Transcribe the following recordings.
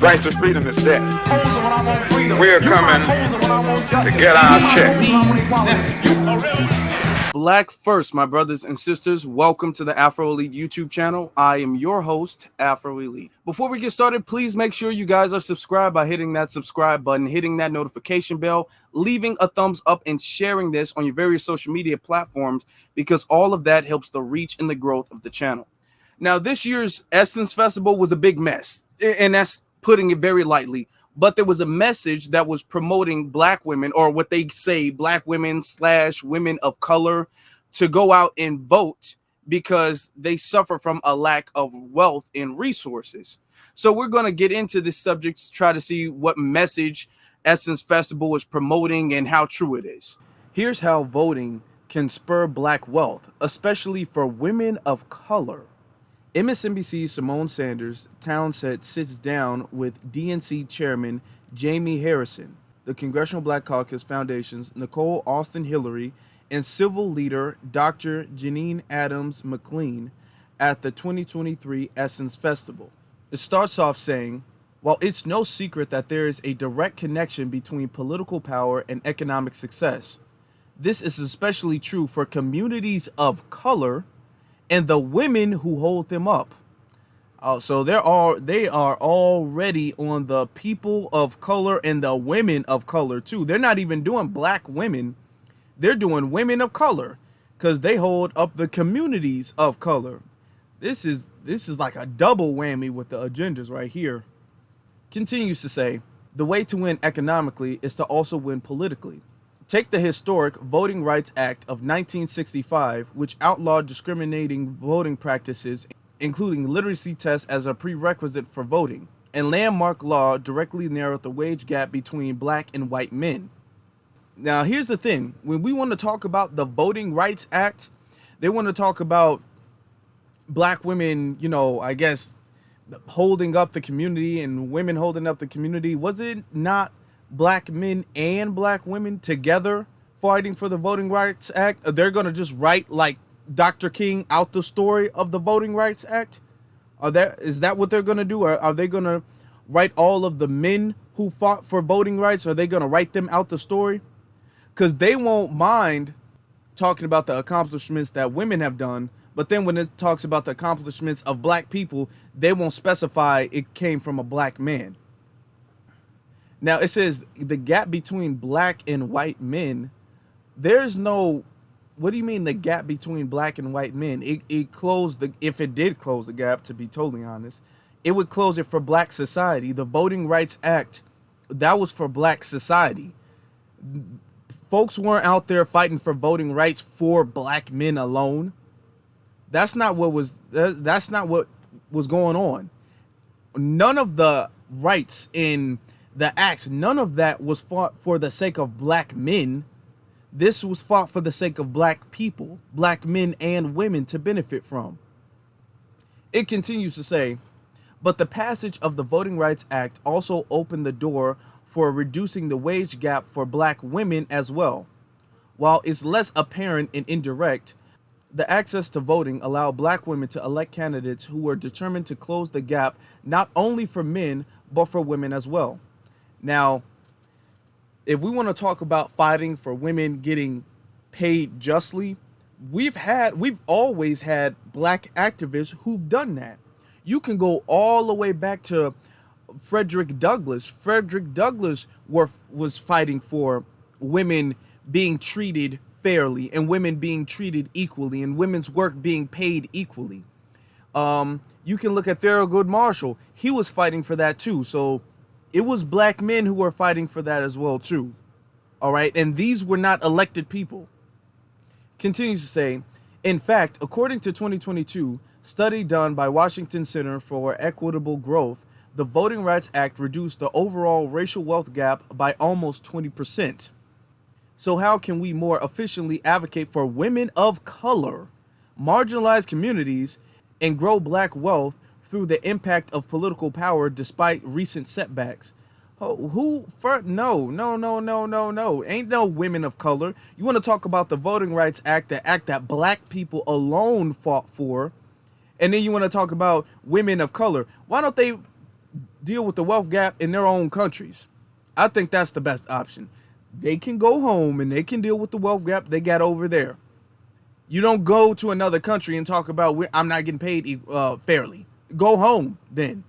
Rights to freedom is dead. We're coming to get our check. Black first, my brothers and sisters. Welcome to the Afro Elite YouTube channel. I am your host, Afro Elite. Before we get started, please make sure you guys are subscribed by hitting that subscribe button, hitting that notification bell, leaving a thumbs up, and sharing this on your various social media platforms, because all of that helps the reach and the growth of the channel. Now, this year's Essence Festival was a big mess, and that's putting it very lightly. But there was a message that was promoting Black women, or what they say, Black women / women of color, to go out and vote because they suffer from a lack of wealth and resources. So we're going to get into this subject to try to see what message Essence Festival is promoting and how true it is. Here's how voting can spur Black wealth, especially for women of color. MSNBC's Simone Sanders Townsend sits down with DNC Chairman Jamie Harrison, the Congressional Black Caucus Foundation's Nicole Austin Hillary, and civil leader Dr. Janine Adams McLean at the 2023 Essence Festival. It starts off saying, while it's no secret that there is a direct connection between political power and economic success, this is especially true for communities of color and the women who hold them up. So they are already on the people of color and the women of color too. They're not even doing Black women. They're doing women of color because they hold up the communities of color. This is like a double whammy with the agendas right here. Continues to say, the way to win economically is to also win politically. Take the historic Voting Rights Act of 1965, which outlawed discriminating voting practices, including literacy tests as a prerequisite for voting, and landmark law directly narrowed the wage gap between Black and white men. Now, here's the thing. When we want to talk about the Voting Rights Act, they want to talk about Black women, I guess, holding up the community and women holding up the community. Was it not Black men and Black women together fighting for the Voting Rights Act? They're going to just write like Dr. King out the story of the Voting Rights Act? Is that what they're going to do? Are they going to write all of the men who fought for voting rights? Are they going to write them out the story? Because they won't mind talking about the accomplishments that women have done, but then when it talks about the accomplishments of Black people, they won't specify it came from a Black man. Now, it says the gap between Black and white men. There's no, what do you mean the gap between Black and white men? It closed if it did close the gap, to be totally honest, it would close it for Black society. The Voting Rights Act, that was for Black society. Folks weren't out there fighting for voting rights for Black men alone. That's not what was going on. None of the rights in the acts, none of that was fought for the sake of Black men. This was fought for the sake of Black people, Black men and women to benefit from. It continues to say, but the passage of the Voting Rights Act also opened the door for reducing the wage gap for Black women as well. While it's less apparent and indirect, the access to voting allowed Black women to elect candidates who were determined to close the gap not only for men, but for women as well. Now, if we want to talk about fighting for women getting paid justly, we've always had Black activists who've done that. You can go all the way back to Frederick Douglass. Frederick Douglass was fighting for women being treated fairly and women being treated equally and women's work being paid equally. You can look at Thurgood Marshall. He was fighting for that too. So it was Black men who were fighting for that as well too. All right. And these were not elected people. Continues to say, in fact, according to 2022 study done by Washington Center for Equitable Growth, the Voting Rights Act reduced the overall racial wealth gap by almost 20%. So how can we more efficiently advocate for women of color, marginalized communities, and grow Black wealth through the impact of political power despite recent setbacks? No. Ain't no women of color. You want to talk about the Voting Rights Act, the act that Black people alone fought for, and then you want to talk about women of color. Why don't they deal with the wealth gap in their own countries. I think that's the best option. They can go home and they can deal with the wealth gap they got over there. You don't go to another country and talk about I'm not getting paid fairly. Go home then.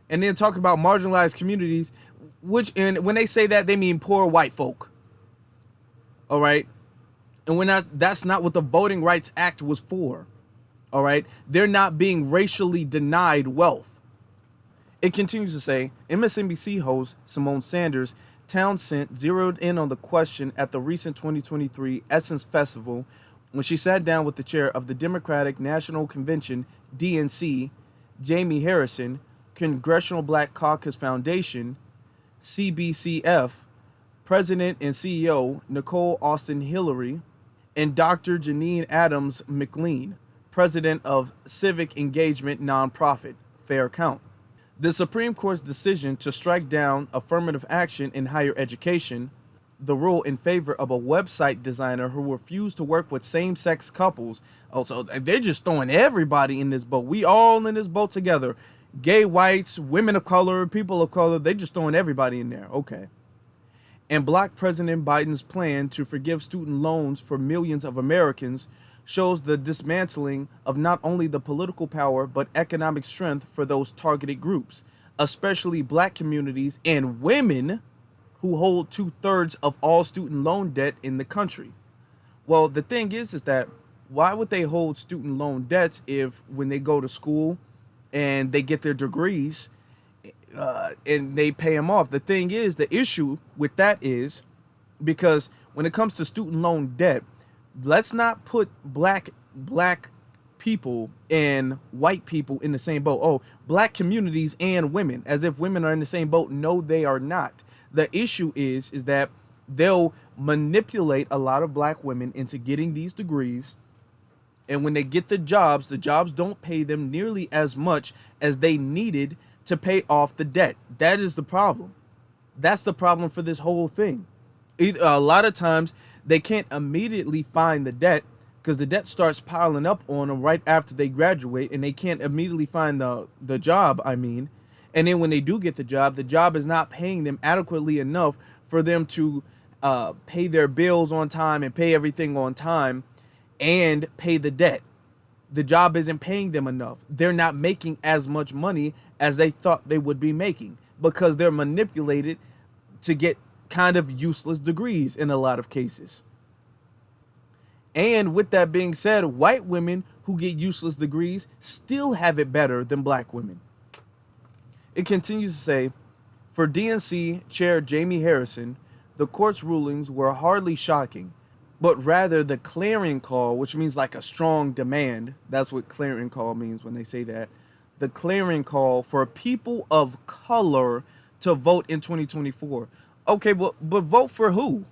And then talk about marginalized communities, which, and when they say that, they mean poor white folk. All right. And that's not what the Voting Rights Act was for. All right. They're not being racially denied wealth. It continues to say, MSNBC host Simone Sanders Townsend zeroed in on the question at the recent 2023 Essence Festival when she sat down with the chair of the Democratic National Convention, DNC, Jamie Harrison, Congressional Black Caucus Foundation, CBCF, President and CEO Nicole Austin Hillary, and Dr. Janine Adams McLean, President of civic engagement nonprofit Fair Count. The Supreme Court's decision to strike down affirmative action in higher education, the rule in favor of a website designer who refused to work with same-sex couples. Also, they're just throwing everybody in this boat. We all in this boat together. Gay whites, women of color, people of color, they just throwing everybody in there. Okay. And block President Biden's plan to forgive student loans for millions of Americans shows the dismantling of not only the political power but economic strength for those targeted groups, especially black communities and women who hold 2/3 of all student loan debt in the country. Well, the thing is that why would they hold student loan debts if when they go to school and they get their degrees and they pay them off? The thing is, the issue with that is because when it comes to student loan debt, let's not put black people and white people in the same boat. Oh, black communities and women, as if women are in the same boat. No, they are not. The issue is that they'll manipulate a lot of black women into getting these degrees. And when they get the jobs don't pay them nearly as much as they needed to pay off the debt. That is the problem. That's the problem for this whole thing. A lot of times they can't immediately find the debt because the debt starts piling up on them right after they graduate, and they can't immediately find the job, and then when they do get the job is not paying them adequately enough for them to pay their bills on time and pay everything on time and pay the debt. The job isn't paying them enough. They're not making as much money as they thought they would be making because they're manipulated to get kind of useless degrees in a lot of cases. And with that being said, white women who get useless degrees still have it better than black women. It continues to say, for DNC Chair Jamie Harrison, the court's rulings were hardly shocking, but rather the clarion call, which means like a strong demand. That's what clarion call means when they say that. The clarion call for people of color to vote in 2024. Okay, but vote for who?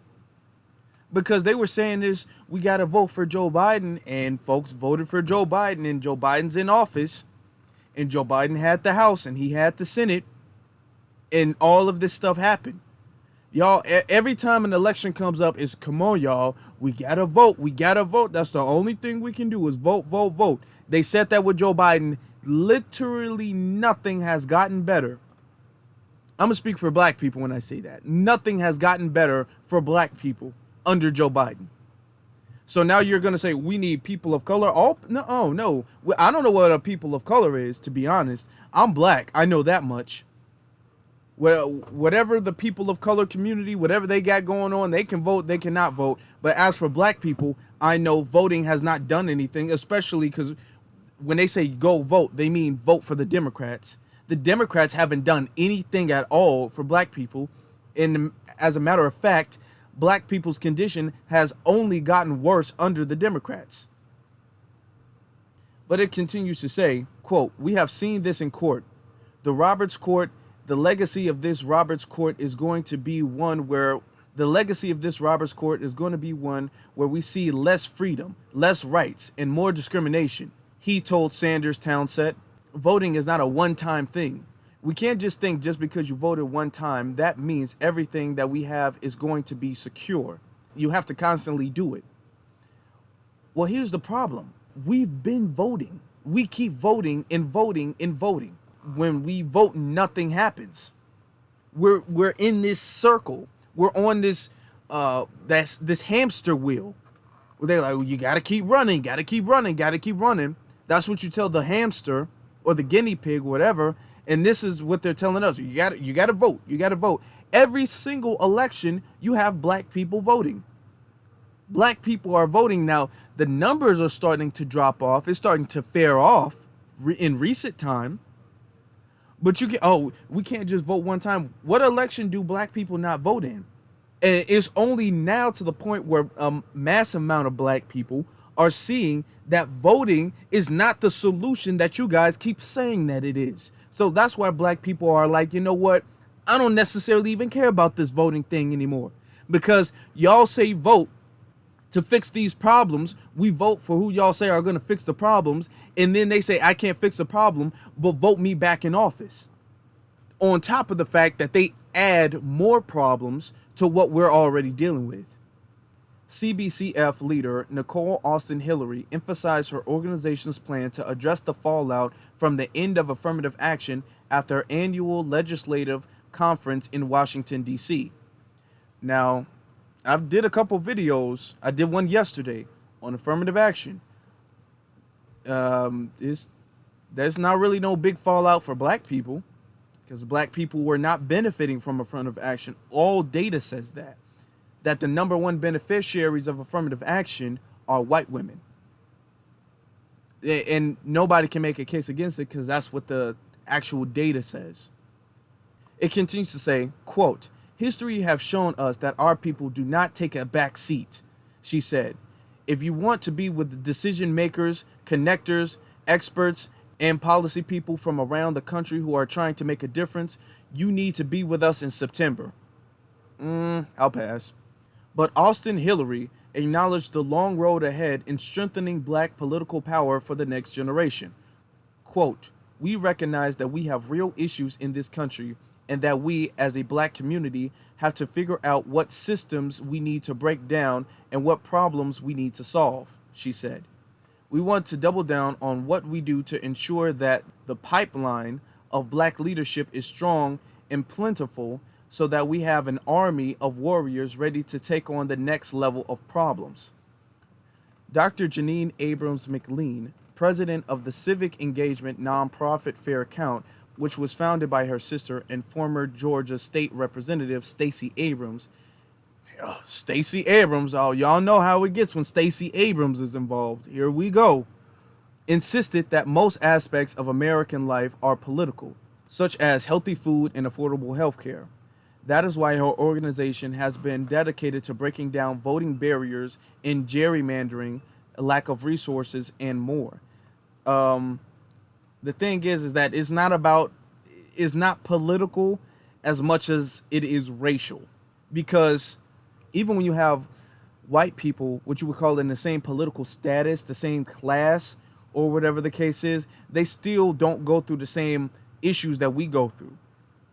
Because they were saying this, we got to vote for Joe Biden, and folks voted for Joe Biden, and Joe Biden's in office, and Joe Biden had the House, and he had the Senate, and all of this stuff happened. Y'all, every time an election comes up, it's, come on, y'all, we got to vote, we got to vote. That's the only thing we can do is vote, vote, vote. They said that with Joe Biden. Literally nothing has gotten better. I'm going to speak for black people when I say that. Nothing has gotten better for black people under Joe Biden. So now you're going to say we need people of color. Oh, no. I don't know what a people of color is, to be honest. I'm black. I know that much. Well, whatever the people of color community, whatever they got going on, they can vote, they cannot vote. But as for black people, I know voting has not done anything, especially because when they say go vote, they mean vote for the Democrats. The Democrats haven't done anything at all for black people. And as a matter of fact, black people's condition has only gotten worse under the Democrats. But it continues to say, quote, we have seen this in court. The legacy of this Roberts Court is going to be one where we see less freedom, less rights, and more discrimination. He told Sanders Townsend, voting is not a one-time thing. We can't just think just because you voted one time, that means everything that we have is going to be secure. You have to constantly do it. Well, here's the problem. We've been voting. We keep voting and voting and voting. when we vote, nothing happens. We're in this circle. We're on this this hamster wheel. Where they're like, well, you gotta keep running, gotta keep running, gotta keep running. That's what you tell the hamster or the guinea pig, whatever. And this is what they're telling us. You gotta vote. You gotta vote. Every single election, you have black people voting. Black people are voting now. The numbers are starting to drop off. It's starting to fare off in recent time. But we can't just vote one time. What election do black people not vote in? And it's only now to the point where a mass amount of black people are seeing that voting is not the solution that you guys keep saying that it is. So that's why black people are like, you know what? I don't necessarily even care about this voting thing anymore. Because y'all say vote to fix these problems. We vote for who y'all say are going to fix the problems. And then they say, I can't fix the problem, but vote me back in office. On top of the fact that they add more problems to what we're already dealing with. CBCF leader Nicole Austin Hillary emphasized her organization's plan to address the fallout from the end of affirmative action at their annual legislative conference in Washington, D.C. Now, I did a couple videos. I did one yesterday on affirmative action. There's not really no big fallout for black people because black people were not benefiting from affirmative action. All data says that the number one beneficiaries of affirmative action are white women. And nobody can make a case against it because that's what the actual data says. It continues to say, quote, history have shown us that our people do not take a back seat, she said. If you want to be with the decision makers, connectors, experts, and policy people from around the country who are trying to make a difference, you need to be with us in September. I'll pass. But Austin Hillary acknowledged the long road ahead in strengthening black political power for the next generation. Quote, we recognize that we have real issues in this country and that we, as a black community, have to figure out what systems we need to break down and what problems we need to solve, she said. We want to double down on what we do to ensure that the pipeline of black leadership is strong and plentiful so that we have an army of warriors ready to take on the next level of problems. Dr. Janine Abrams McLean, president of the civic engagement nonprofit Fair Count, which was founded by her sister and former Georgia State Representative Stacey Abrams. Stacey Abrams, oh, y'all know how it gets when Stacey Abrams is involved. Here we go. Insisted that most aspects of American life are political, such as healthy food and affordable health care. That is why her organization has been dedicated to breaking down voting barriers in gerrymandering, lack of resources, and more. The thing is that it's not political as much as it is racial. Because even when you have white people, what you would call in the same political status, the same class, or whatever the case is, they still don't go through the same issues that we go through.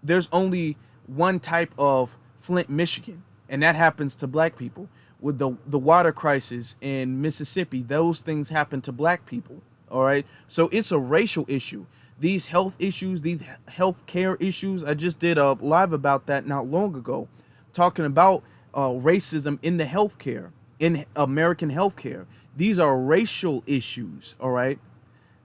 There's only one type of Flint, Michigan, and that happens to black people. With the water crisis in Mississippi, those things happen to black people. All right. So it's a racial issue. These health issues, these health care issues, I just did a live about that not long ago, talking about racism in the healthcare, in American healthcare. These are racial issues. All right.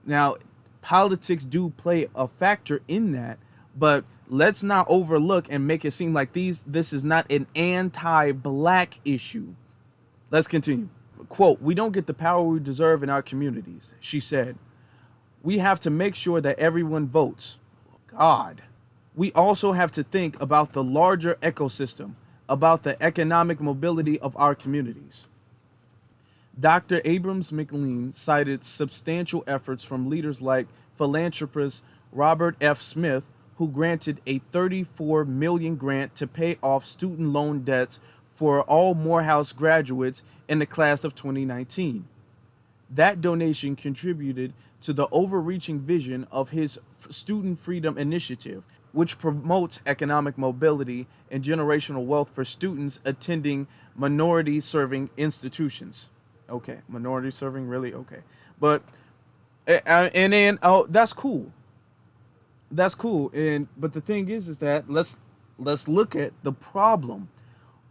Now, politics do play a factor in that, but let's not overlook and make it seem like this is not an anti-black issue. Let's continue. Quote, we don't get the power we deserve in our communities, she said. We have to make sure that everyone votes. God. We also have to think about the larger ecosystem, about the economic mobility of our communities. Dr. Abrams McLean cited substantial efforts from leaders like philanthropist Robert F. Smith, who granted a $34 million grant to pay off student loan debts for all Morehouse graduates in the class of 2019. That donation contributed to the overreaching vision of his Student Freedom Initiative, which promotes economic mobility and generational wealth for students attending minority-serving institutions. Okay, minority-serving, really? Okay. But, and then, that's cool. That's cool. But the thing is that let's look at the problem.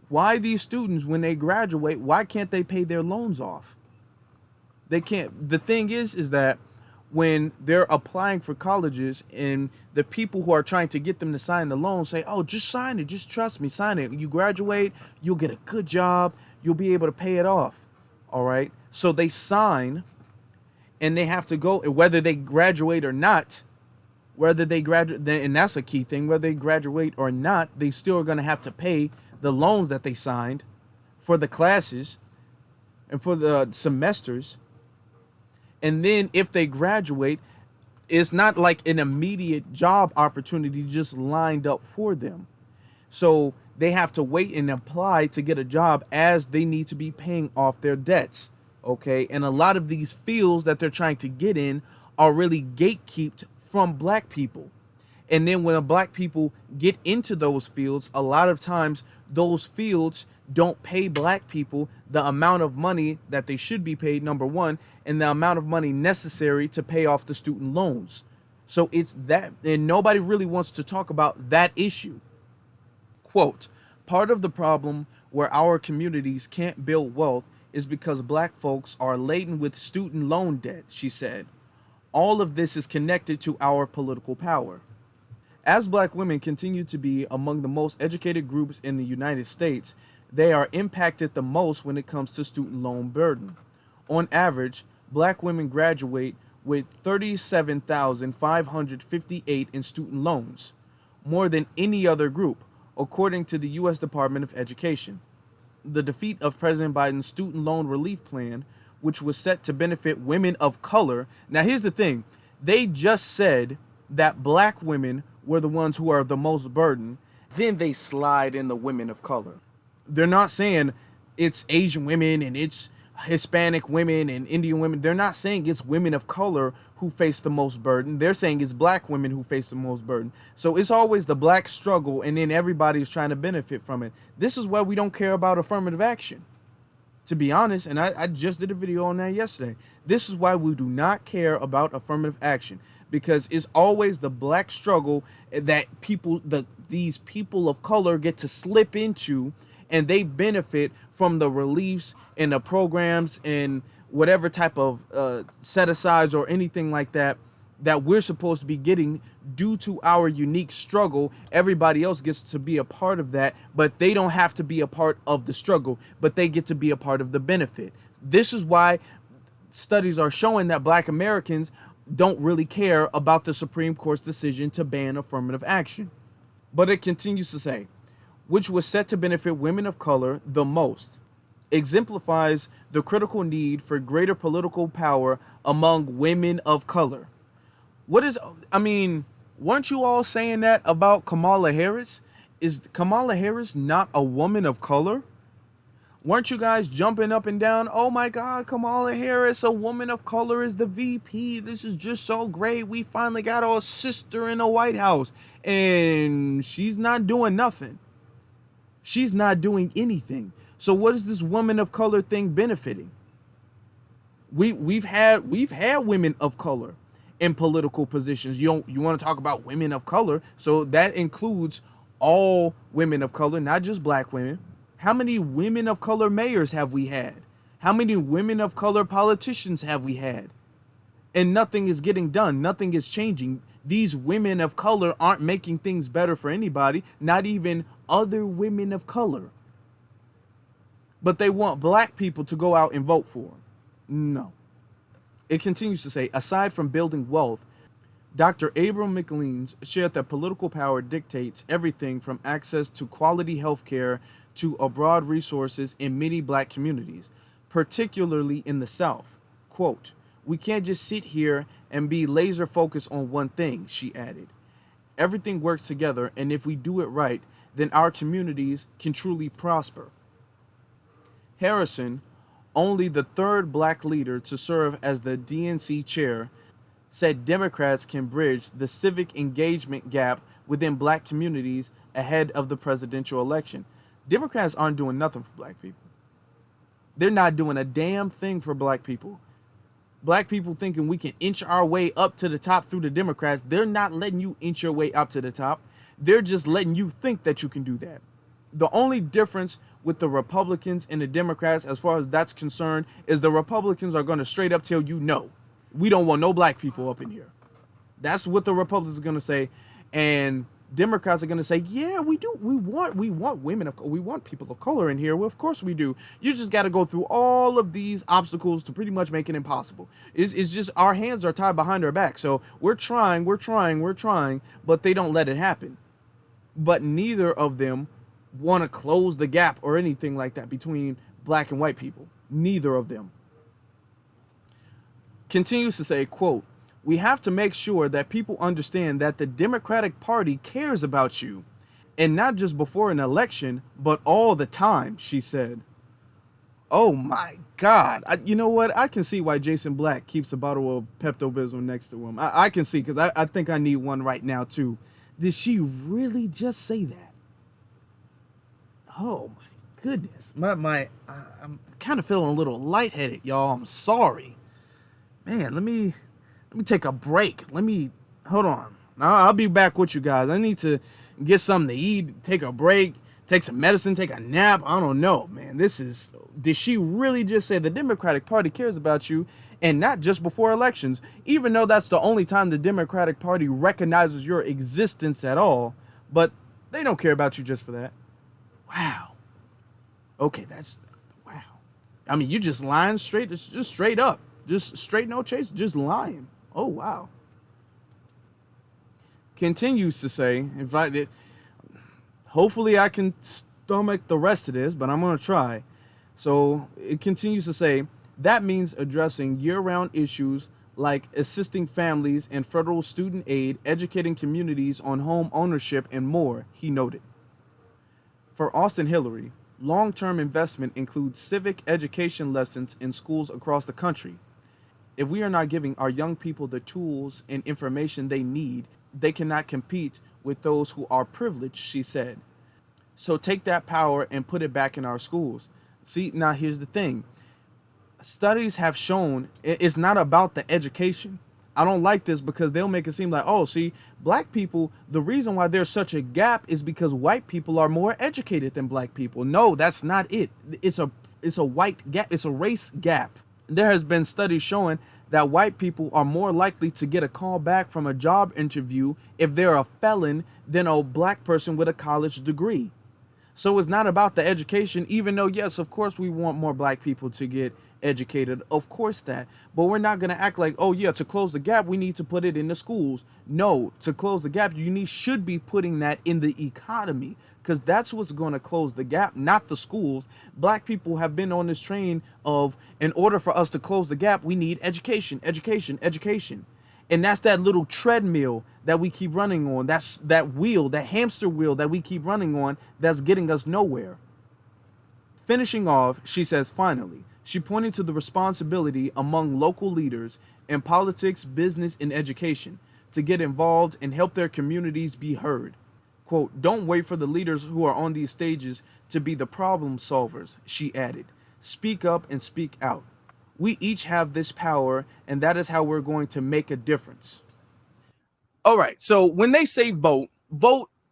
Why these students, when they graduate, why can't they pay their loans off? They can't. The thing is that when they're applying for colleges and the people who are trying to get them to sign the loan say, "Oh, just sign it, just trust me, sign it. You graduate, you'll get a good job, you'll be able to pay it off." All right? So they sign and they have to go, whether they graduate or not, whether they graduate, and that's a key thing, whether they graduate or not, they still are going to have to pay the loans that they signed for the classes and for the semesters. And then if they graduate, it's not like an immediate job opportunity just lined up for them. So they have to wait and apply to get a job as they need to be paying off their debts. Okay. And a lot of these fields that they're trying to get in are really gatekept from black people. And then when black people get into those fields, a lot of times those fields don't pay black people the amount of money that they should be paid, number one, and the amount of money necessary to pay off the student loans. So it's that, and nobody really wants to talk about that issue. Quote, part of the problem where our communities can't build wealth is because black folks are laden with student loan debt, she said. All of this is connected to our political power. As black women continue to be among the most educated groups in the United States, they are impacted the most when it comes to student loan burden. On average, black women graduate with $37,558 in student loans, more than any other group, according to the U.S. Department of Education. The defeat of President Biden's student loan relief plan, which was set to benefit women of color. Now, here's the thing. They just said that black women were the ones who are the most burdened. Then they slide in the women of color. They're not saying it's Asian women and it's Hispanic women and Indian women. They're not saying it's women of color who face the most burden. They're saying it's black women who face the most burden. So it's always the black struggle, and then everybody's trying to benefit from it. This is why we don't care about affirmative action, to be honest. And I just did a video on that yesterday. This is why we do not care about affirmative action, because it's always the black struggle that these people of color get to slip into, and they benefit from the reliefs and the programs and whatever type of set-asides or anything like that that we're supposed to be getting due to our unique struggle. Everybody else gets to be a part of that, but they don't have to be a part of the struggle, but they get to be a part of the benefit. This is why studies are showing that black Americans don't really care about the Supreme Court's decision to ban affirmative action. But it continues to say, which was set to benefit women of color the most, exemplifies the critical need for greater political power among women of color. Weren't you all saying that about Kamala Harris? Is Kamala Harris not a woman of color? Weren't you guys jumping up and down? Oh my God, Kamala Harris, a woman of color, is the VP. This is just so great. We finally got our sister in the White House. And she's not doing nothing. She's not doing anything. So what is this woman of color thing benefiting? We've had women of color in political positions. You want to talk about women of color? So that includes all women of color, not just black women. How many women of color mayors have we had? How many women of color politicians have we had? And nothing is getting done. Nothing is changing. These women of color aren't making things better for anybody, not even other women of color. But they want black people to go out and vote for them. No. It continues to say, aside from building wealth, Dr. Abram McLean shared that political power dictates everything from access to quality health care to broad resources in many black communities, particularly in the South. Quote, we can't just sit here and be laser focused on one thing, she added. Everything works together, and if we do it right, then our communities can truly prosper. Harrison, only the third black leader to serve as the DNC chair, said Democrats can bridge the civic engagement gap within black communities ahead of the presidential election. Democrats aren't doing nothing for black people. They're not doing a damn thing for black people. Black people thinking we can inch our way up to the top through the Democrats. They're not letting you inch your way up to the top. They're just letting you think that you can do that. The only difference with the Republicans and the Democrats, as far as that's concerned, is the Republicans are going to straight up tell you, no, we don't want no black people up in here. That's what the Republicans are going to say. And Democrats are going to say, yeah, we do. We want women. We want people of color in here. Well, of course we do. You just got to go through all of these obstacles to pretty much make it impossible. It's just our hands are tied behind our back. So we're trying, but they don't let it happen. But neither of them want to close the gap or anything like that between black and white people. Neither of them. Continues to say, quote, "We have to make sure that people understand that the Democratic Party cares about you, and not just before an election, but all the time," she said. Oh my God. You know what? I can see why Jason Black keeps a bottle of Pepto-Bismol next to him. I can see, because I think I need one right now too. Did she really just say that? Oh my goodness. I'm kind of feeling a little lightheaded, y'all. I'm sorry. Man, let me take a break. Hold on. I'll be back with you guys. I need to get something to eat, take a break, take some medicine, take a nap. I don't know, man. Did she really just say the Democratic Party cares about you, and not just before elections, even though that's the only time the Democratic Party recognizes your existence at all, but they don't care about you just for that? Wow. Okay, wow. I mean, you just lying straight, just straight up. Just straight no chase, just lying. Oh, wow. Continues to say, hopefully I can stomach the rest of this, but I'm going to try. So it continues to say, that means addressing year-round issues like assisting families and federal student aid, educating communities on home ownership, and more, he noted. For Austin Hillary, long-term investment includes civic education lessons in schools across the country. If we are not giving our young people the tools and information they need, they cannot compete with those who are privileged, she said. So take that power and put it back in our schools. See, now here's the thing. Studies have shown it's not about the education. I don't like this because they'll make it seem like, oh, see, black people, the reason why there's such a gap is because white people are more educated than black people. No, that's not it. It's a white gap. It's a race gap. There has been studies showing that white people are more likely to get a call back from a job interview if they're a felon than a black person with a college degree. So it's not about the education, even though, yes, of course, we want more black people to get educated. Of course that. But we're not going to act like, oh, yeah, to close the gap, we need to put it in the schools. No, to close the gap, should be putting that in the economy, because that's what's going to close the gap, not the schools. Black people have been on this train of, in order for us to close the gap, we need education, education, education. And that's that little treadmill that we keep running on. That's that wheel, that hamster wheel that we keep running on that's getting us nowhere. Finishing off, she says, finally, she pointed to the responsibility among local leaders in politics, business, and education to get involved and help their communities be heard. Quote, don't wait for the leaders who are on these stages to be the problem solvers, she added. Speak up and speak out. We each have this power, and that is how we're going to make a difference. All right, so when they say vote,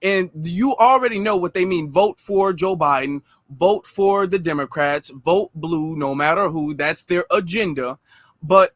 and you already know what they mean. Vote for Joe Biden, vote for the Democrats, vote blue, no matter who. That's their agenda. But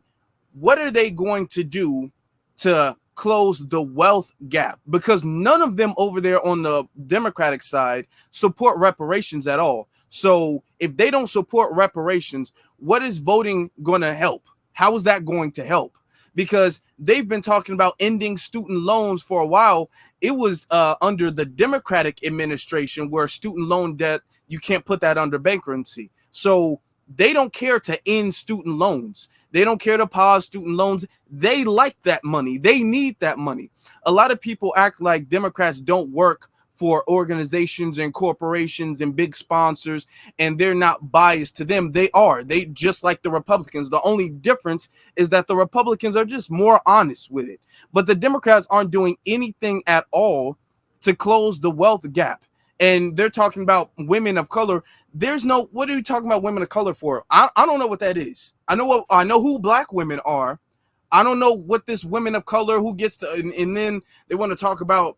what are they going to do to close the wealth gap? Because none of them over there on the Democratic side support reparations at all. So if they don't support reparations, what is voting going to help? How is that going to help? Because they've been talking about ending student loans for a while. It was under the Democratic administration where student loan debt, you can't put that under bankruptcy. So they don't care to end student loans. They don't care to pause student loans. They like that money. They need that money. A lot of people act like Democrats don't work for organizations and corporations and big sponsors, and they're not biased to them. They are. They just like the Republicans. The only difference is that the Republicans are just more honest with it. But the Democrats aren't doing anything at all to close the wealth gap. and they're talking about women of color. There's no, what are you talking about women of color for? I don't know what that is. I know who black women are. I don't know what this women of color who gets to, and then they want to talk about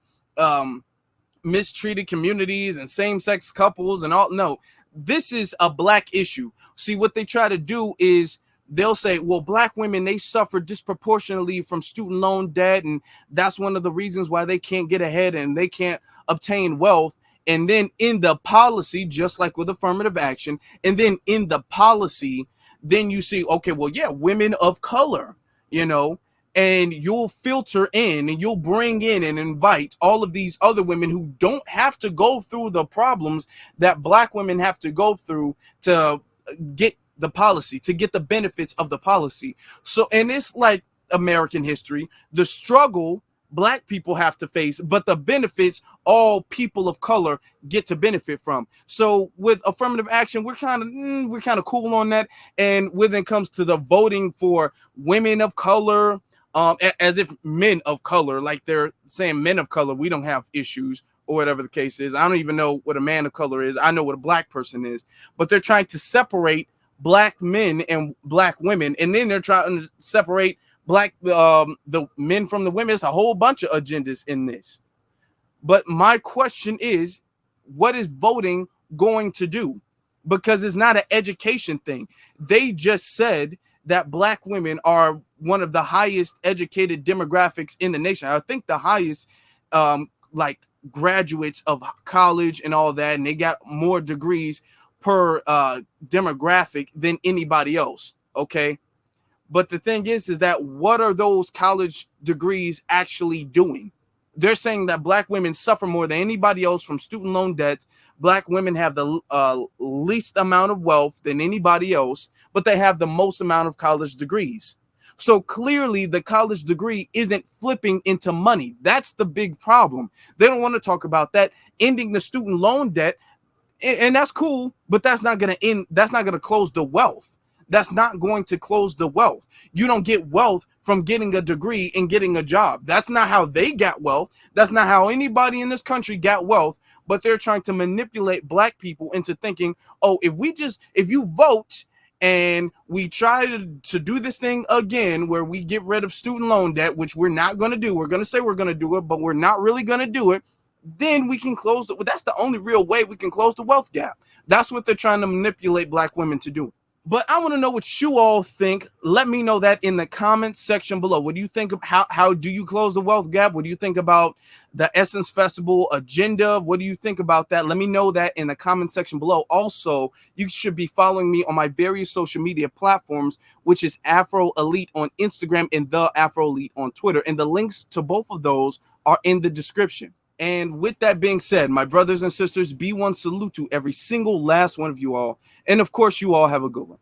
mistreated communities and same-sex couples and all. No, this is a black issue. See, what they try to do is they'll say, well, black women, they suffer disproportionately from student loan debt, and that's one of the reasons why they can't get ahead and they can't obtain wealth. And then in the policy, just like with affirmative action, and then in the policy, then you see, okay, well, yeah, women of color, you know, and you'll filter in and you'll bring in and invite all of these other women who don't have to go through the problems that black women have to go through to get the policy, to get the benefits of the policy. So, and it's like American history, the struggle black people have to face, but the benefits all people of color get to benefit from. So with affirmative action, we're kind of cool on that. And when it comes to the voting for women of color, as if men of color, like they're saying men of color, we don't have issues or whatever the case is. I don't even know what a man of color is. I know what a black person is, but they're trying to separate black men and black women, and then they're trying to separate black the men from the women. It's a whole bunch of agendas in this. But my question is, what is voting going to do? Because it's not an education thing. They just said that black women are one of the highest educated demographics in the nation. I think the highest like graduates of college and all that, and they got more degrees per demographic than anybody else. Okay. But the thing is that what are those college degrees actually doing? They're saying that black women suffer more than anybody else from student loan debt. Black women have the least amount of wealth than anybody else, but they have the most amount of college degrees. So clearly the college degree isn't flipping into money. That's the big problem. They don't want to talk about that. Ending the student loan debt, and that's cool, but that's not going to end. That's not going to close the wealth. That's not going to close the wealth. You don't get wealth from getting a degree and getting a job. That's not how they got wealth. That's not how anybody in this country got wealth. But they're trying to manipulate black people into thinking, oh, if you vote and we try to do this thing again where we get rid of student loan debt, which we're not going to do. We're going to say we're going to do it, but we're not really going to do it. Then we can close that's the only real way we can close the wealth gap. That's what they're trying to manipulate black women to do. But I want to know what you all think. Let me know that in the comments section below. What do you think of how do you close the wealth gap? What do you think about the Essence Festival agenda? What do you think about that? Let me know that in the comment section below. Also, you should be following me on my various social media platforms, which is Afro Elite on Instagram and the Afro Elite on Twitter. And the links to both of those are in the description. And with that being said, my brothers and sisters, be one salute to every single last one of you all. And of course, you all have a good one.